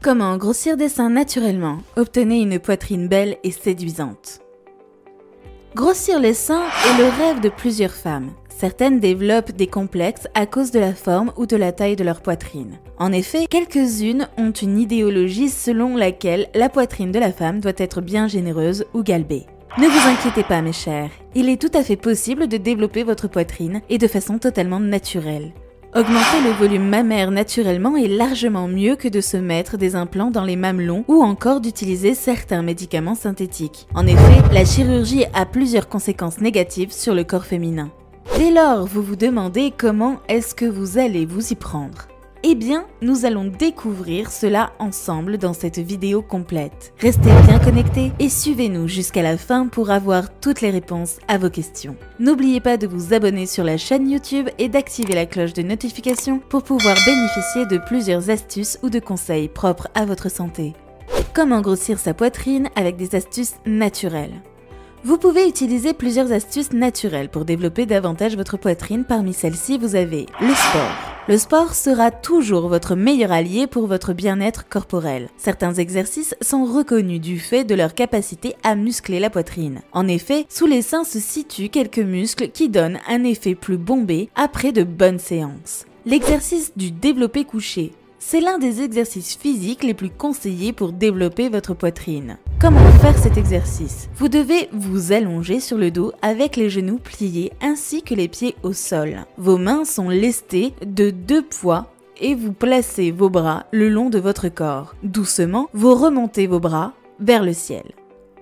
Comment grossir des seins naturellement? Obtenez une poitrine belle et séduisante. Grossir les seins est le rêve de plusieurs femmes. Certaines développent des complexes à cause de la forme ou de la taille de leur poitrine. En effet, quelques-unes ont une idéologie selon laquelle la poitrine de la femme doit être bien généreuse ou galbée. Ne vous inquiétez pas mes chers, il est tout à fait possible de développer votre poitrine et de façon totalement naturelle. Augmenter le volume mammaire naturellement est largement mieux que de se mettre des implants dans les mamelons ou encore d'utiliser certains médicaments synthétiques. En effet, la chirurgie a plusieurs conséquences négatives sur le corps féminin. Dès lors, vous vous demandez comment est-ce que vous allez vous y prendre. Eh bien, nous allons découvrir cela ensemble dans cette vidéo complète. Restez bien connectés et suivez-nous jusqu'à la fin pour avoir toutes les réponses à vos questions. N'oubliez pas de vous abonner sur la chaîne YouTube et d'activer la cloche de notification pour pouvoir bénéficier de plusieurs astuces ou de conseils propres à votre santé. Comment grossir sa poitrine avec des astuces naturelles? Vous pouvez utiliser plusieurs astuces naturelles pour développer davantage votre poitrine. Parmi celles-ci, vous avez le sport. Le sport sera toujours votre meilleur allié pour votre bien-être corporel. Certains exercices sont reconnus du fait de leur capacité à muscler la poitrine. En effet, sous les seins se situent quelques muscles qui donnent un effet plus bombé après de bonnes séances. L'exercice du développé couché. C'est l'un des exercices physiques les plus conseillés pour développer votre poitrine. Comment faire cet exercice? Vous devez vous allonger sur le dos avec les genoux pliés ainsi que les pieds au sol. Vos mains sont lestées de 2 poids et vous placez vos bras le long de votre corps. Doucement, vous remontez vos bras vers le ciel.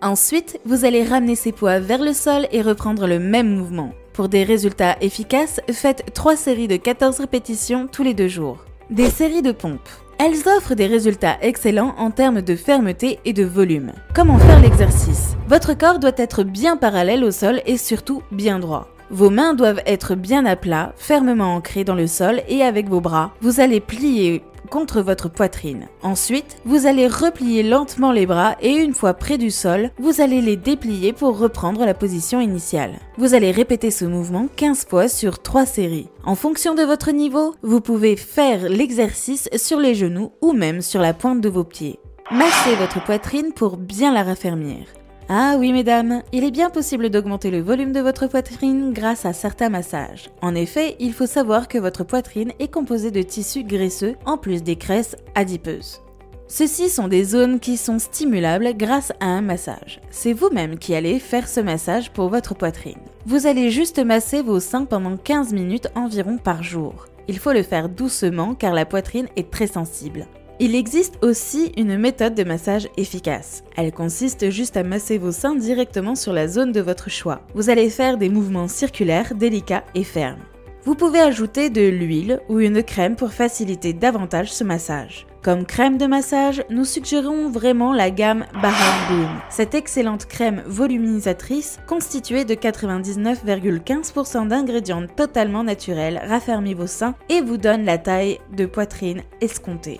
Ensuite, vous allez ramener ces poids vers le sol et reprendre le même mouvement. Pour des résultats efficaces, faites 3 séries de 14 répétitions tous les 2 jours. Des séries de pompes. Elles offrent des résultats excellents en termes de fermeté et de volume. Comment faire l'exercice? Votre corps doit être bien parallèle au sol et surtout bien droit. Vos mains doivent être bien à plat, fermement ancrées dans le sol et avec vos bras, vous allez plier contre votre poitrine. Ensuite, vous allez replier lentement les bras et une fois près du sol, vous allez les déplier pour reprendre la position initiale. Vous allez répéter ce mouvement 15 fois sur 3 séries. En fonction de votre niveau, vous pouvez faire l'exercice sur les genoux ou même sur la pointe de vos pieds. Massez votre poitrine pour bien la raffermir. Ah oui mesdames, il est bien possible d'augmenter le volume de votre poitrine grâce à certains massages. En effet, il faut savoir que votre poitrine est composée de tissus graisseux en plus des graisses adipeuses. Ceux-ci sont des zones qui sont stimulables grâce à un massage. C'est vous-même qui allez faire ce massage pour votre poitrine. Vous allez juste masser vos seins pendant 15 minutes environ par jour. Il faut le faire doucement car la poitrine est très sensible. Il existe aussi une méthode de massage efficace. Elle consiste juste à masser vos seins directement sur la zone de votre choix. Vous allez faire des mouvements circulaires, délicats et fermes. Vous pouvez ajouter de l'huile ou une crème pour faciliter davantage ce massage. Comme crème de massage, nous suggérons vraiment la gamme Baham Boom. Cette excellente crème voluminisatrice, constituée de 99,15% d'ingrédients totalement naturels, raffermit vos seins et vous donne la taille de poitrine escomptée.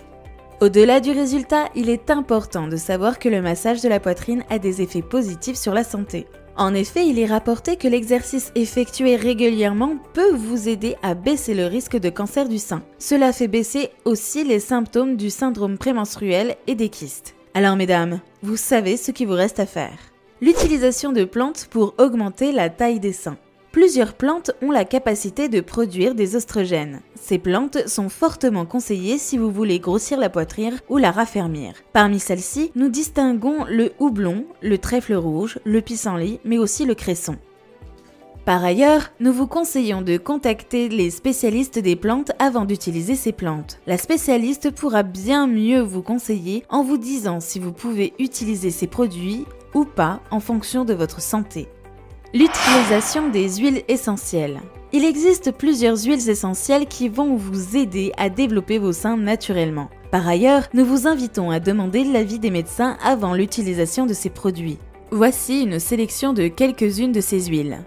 Au-delà du résultat, il est important de savoir que le massage de la poitrine a des effets positifs sur la santé. En effet, il est rapporté que l'exercice effectué régulièrement peut vous aider à baisser le risque de cancer du sein. Cela fait baisser aussi les symptômes du syndrome prémenstruel et des kystes. Alors mesdames, vous savez ce qu'il vous reste à faire. L'utilisation de plantes pour augmenter la taille des seins. Plusieurs plantes ont la capacité de produire des oestrogènes. Ces plantes sont fortement conseillées si vous voulez grossir la poitrine ou la raffermir. Parmi celles-ci, nous distinguons le houblon, le trèfle rouge, le pissenlit, mais aussi le cresson. Par ailleurs, nous vous conseillons de contacter les spécialistes des plantes avant d'utiliser ces plantes. La spécialiste pourra bien mieux vous conseiller en vous disant si vous pouvez utiliser ces produits ou pas en fonction de votre santé. L'utilisation des huiles essentielles. Il existe plusieurs huiles essentielles qui vont vous aider à développer vos seins naturellement. Par ailleurs, nous vous invitons à demander l'avis des médecins avant l'utilisation de ces produits. Voici une sélection de quelques-unes de ces huiles.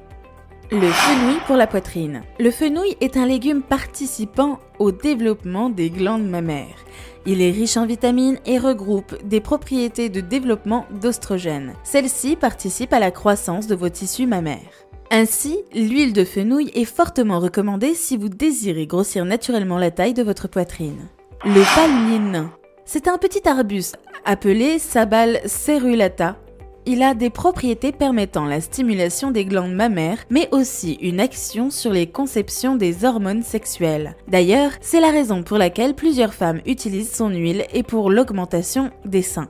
Le fenouil pour la poitrine. Le fenouil est un légume participant au développement des glandes mammaires. Il est riche en vitamines et regroupe des propriétés de développement d'oestrogènes. Celles-ci participent à la croissance de vos tissus mammaires. Ainsi, l'huile de fenouil est fortement recommandée si vous désirez grossir naturellement la taille de votre poitrine. Le palmine nain. C'est un petit arbuste appelé Sabal cerulata. Il a des propriétés permettant la stimulation des glandes mammaires, mais aussi une action sur les conceptions des hormones sexuelles. D'ailleurs, c'est la raison pour laquelle plusieurs femmes utilisent son huile et pour l'augmentation des seins.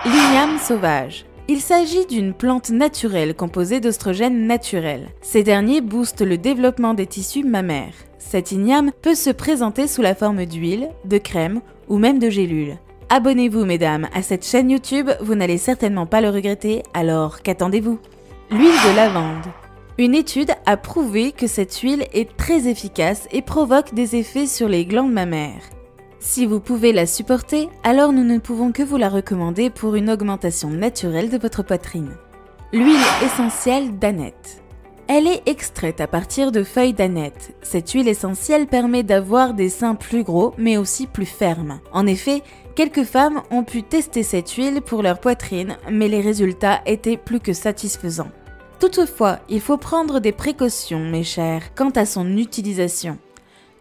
L'igname sauvage. Il s'agit d'une plante naturelle composée d'oestrogènes naturels. Ces derniers boostent le développement des tissus mammaires. Cet igname peut se présenter sous la forme d'huile, de crème ou même de gélules. Abonnez-vous mesdames à cette chaîne YouTube, vous n'allez certainement pas le regretter, alors qu'attendez-vous? L'huile de lavande. Une étude a prouvé que cette huile est très efficace et provoque des effets sur les glandes mammaires. Si vous pouvez la supporter, alors nous ne pouvons que vous la recommander pour une augmentation naturelle de votre poitrine. L'huile essentielle d'âneth. Elle est extraite à partir de feuilles d'âneth. Cette huile essentielle permet d'avoir des seins plus gros mais aussi plus fermes. En effet, quelques femmes ont pu tester cette huile pour leur poitrine, mais les résultats étaient plus que satisfaisants. Toutefois, il faut prendre des précautions, mes chers, quant à son utilisation.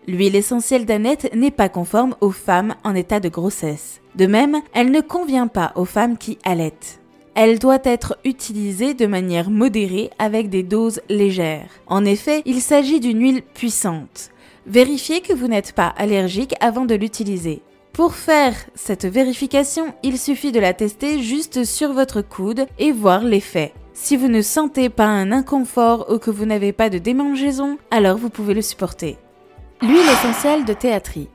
L'huile essentielle d'âneth n'est pas conforme aux femmes en état de grossesse. De même, elle ne convient pas aux femmes qui allaitent. Elle doit être utilisée de manière modérée avec des doses légères. En effet, il s'agit d'une huile puissante. Vérifiez que vous n'êtes pas allergique avant de l'utiliser. Pour faire cette vérification, il suffit de la tester juste sur votre coude et voir l'effet. Si vous ne sentez pas un inconfort ou que vous n'avez pas de démangeaison, alors vous pouvez le supporter. L'huile essentielle de théatrie.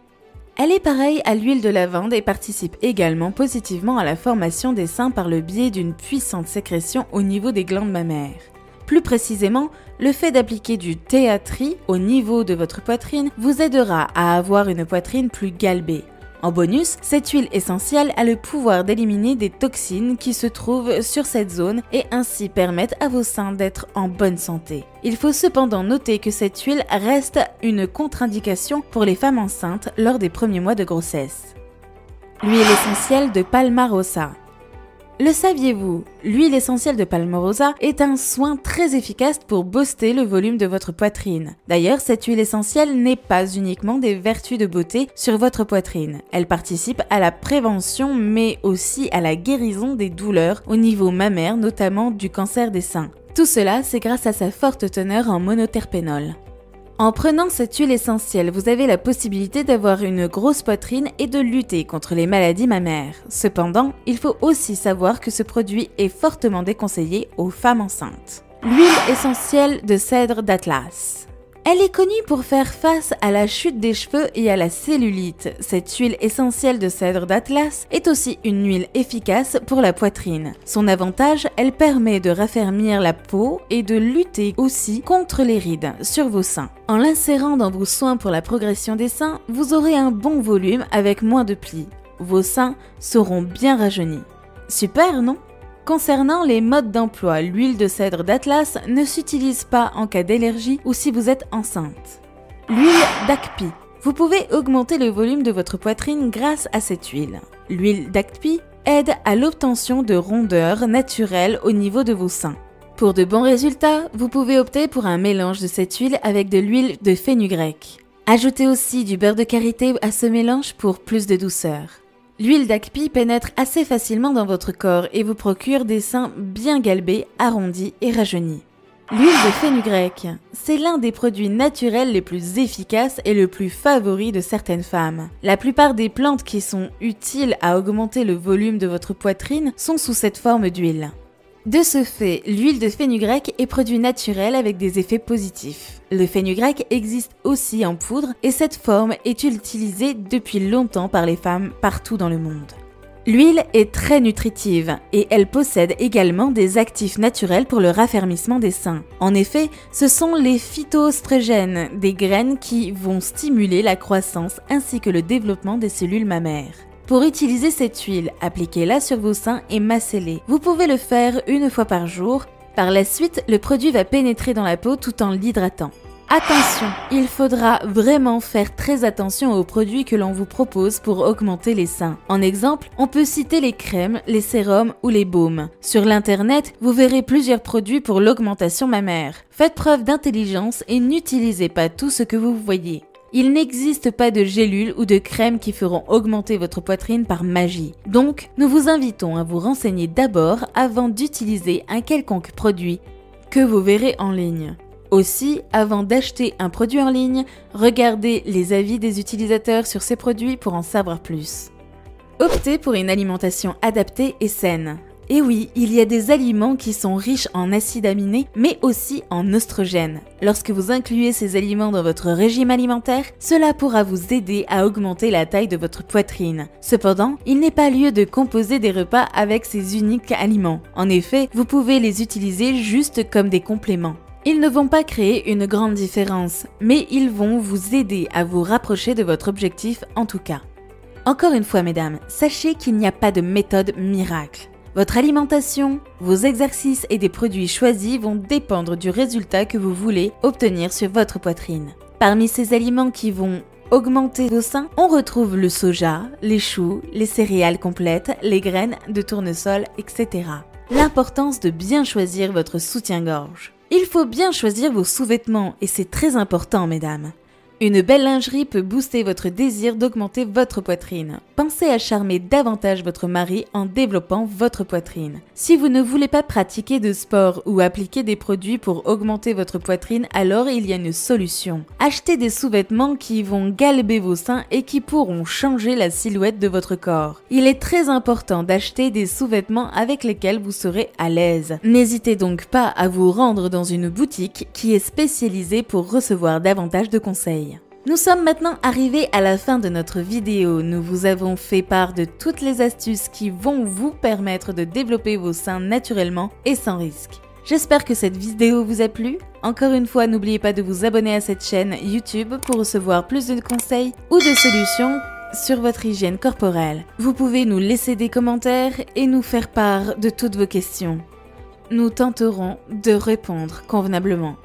Elle est pareille à l'huile de lavande et participe également positivement à la formation des seins par le biais d'une puissante sécrétion au niveau des glandes mammaires. Plus précisément, le fait d'appliquer du théatri au niveau de votre poitrine vous aidera à avoir une poitrine plus galbée. En bonus, cette huile essentielle a le pouvoir d'éliminer des toxines qui se trouvent sur cette zone et ainsi permettre à vos seins d'être en bonne santé. Il faut cependant noter que cette huile reste une contre-indication pour les femmes enceintes lors des premiers mois de grossesse. L'huile essentielle de Palmarosa. Le saviez-vous? L'huile essentielle de Palmarosa est un soin très efficace pour booster le volume de votre poitrine. D'ailleurs, cette huile essentielle n'est pas uniquement des vertus de beauté sur votre poitrine. Elle participe à la prévention mais aussi à la guérison des douleurs au niveau mammaire, notamment du cancer des seins. Tout cela, c'est grâce à sa forte teneur en monoterpénol. En prenant cette huile essentielle, vous avez la possibilité d'avoir une grosse poitrine et de lutter contre les maladies mammaires. Cependant, il faut aussi savoir que ce produit est fortement déconseillé aux femmes enceintes. L'huile essentielle de cèdre d'Atlas. Elle est connue pour faire face à la chute des cheveux et à la cellulite. Cette huile essentielle de cèdre d'Atlas est aussi une huile efficace pour la poitrine. Son avantage, elle permet de raffermir la peau et de lutter aussi contre les rides sur vos seins. En l'insérant dans vos soins pour la progression des seins, vous aurez un bon volume avec moins de plis. Vos seins seront bien rajeunis. Super, non ? Concernant les modes d'emploi, l'huile de cèdre d'Atlas ne s'utilise pas en cas d'allergie ou si vous êtes enceinte. L'huile d'Akpi. Vous pouvez augmenter le volume de votre poitrine grâce à cette huile. L'huile d'Akpi aide à l'obtention de rondeur naturelle au niveau de vos seins. Pour de bons résultats, vous pouvez opter pour un mélange de cette huile avec de l'huile de fenugrec. Ajoutez aussi du beurre de karité à ce mélange pour plus de douceur. L'huile d'Akpi pénètre assez facilement dans votre corps et vous procure des seins bien galbés, arrondis et rajeunis. L'huile de fenugrec, c'est l'un des produits naturels les plus efficaces et le plus favori de certaines femmes. La plupart des plantes qui sont utiles à augmenter le volume de votre poitrine sont sous cette forme d'huile. De ce fait, l'huile de fenugrec est produit naturel avec des effets positifs. Le fenugrec existe aussi en poudre et cette forme est utilisée depuis longtemps par les femmes partout dans le monde. L'huile est très nutritive et elle possède également des actifs naturels pour le raffermissement des seins. En effet, ce sont les phytoestrogènes, des graines qui vont stimuler la croissance ainsi que le développement des cellules mammaires. Pour utiliser cette huile, appliquez-la sur vos seins et massez-les. Vous pouvez le faire une fois par jour. Par la suite, le produit va pénétrer dans la peau tout en l'hydratant. Attention, il faudra vraiment faire très attention aux produits que l'on vous propose pour augmenter les seins. En exemple, on peut citer les crèmes, les sérums ou les baumes. Sur l'internet, vous verrez plusieurs produits pour l'augmentation mammaire. Faites preuve d'intelligence et n'utilisez pas tout ce que vous voyez. Il n'existe pas de gélules ou de crèmes qui feront augmenter votre poitrine par magie. Donc, nous vous invitons à vous renseigner d'abord avant d'utiliser un quelconque produit que vous verrez en ligne. Aussi, avant d'acheter un produit en ligne, regardez les avis des utilisateurs sur ces produits pour en savoir plus. Optez pour une alimentation adaptée et saine. Et oui, il y a des aliments qui sont riches en acides aminés, mais aussi en oestrogènes. Lorsque vous incluez ces aliments dans votre régime alimentaire, cela pourra vous aider à augmenter la taille de votre poitrine. Cependant, il n'est pas lieu de composer des repas avec ces uniques aliments. En effet, vous pouvez les utiliser juste comme des compléments. Ils ne vont pas créer une grande différence, mais ils vont vous aider à vous rapprocher de votre objectif en tout cas. Encore une fois, mesdames, sachez qu'il n'y a pas de méthode miracle. Votre alimentation, vos exercices et des produits choisis vont dépendre du résultat que vous voulez obtenir sur votre poitrine. Parmi ces aliments qui vont augmenter vos seins, on retrouve le soja, les choux, les céréales complètes, les graines de tournesol, etc. L'importance de bien choisir votre soutien-gorge. Il faut bien choisir vos sous-vêtements et c'est très important, mesdames. Une belle lingerie peut booster votre désir d'augmenter votre poitrine. Pensez à charmer davantage votre mari en développant votre poitrine. Si vous ne voulez pas pratiquer de sport ou appliquer des produits pour augmenter votre poitrine, alors il y a une solution. Achetez des sous-vêtements qui vont galber vos seins et qui pourront changer la silhouette de votre corps. Il est très important d'acheter des sous-vêtements avec lesquels vous serez à l'aise. N'hésitez donc pas à vous rendre dans une boutique qui est spécialisée pour recevoir davantage de conseils. Nous sommes maintenant arrivés à la fin de notre vidéo. Nous vous avons fait part de toutes les astuces qui vont vous permettre de développer vos seins naturellement et sans risque. J'espère que cette vidéo vous a plu. Encore une fois, n'oubliez pas de vous abonner à cette chaîne YouTube pour recevoir plus de conseils ou de solutions sur votre hygiène corporelle. Vous pouvez nous laisser des commentaires et nous faire part de toutes vos questions. Nous tenterons de répondre convenablement.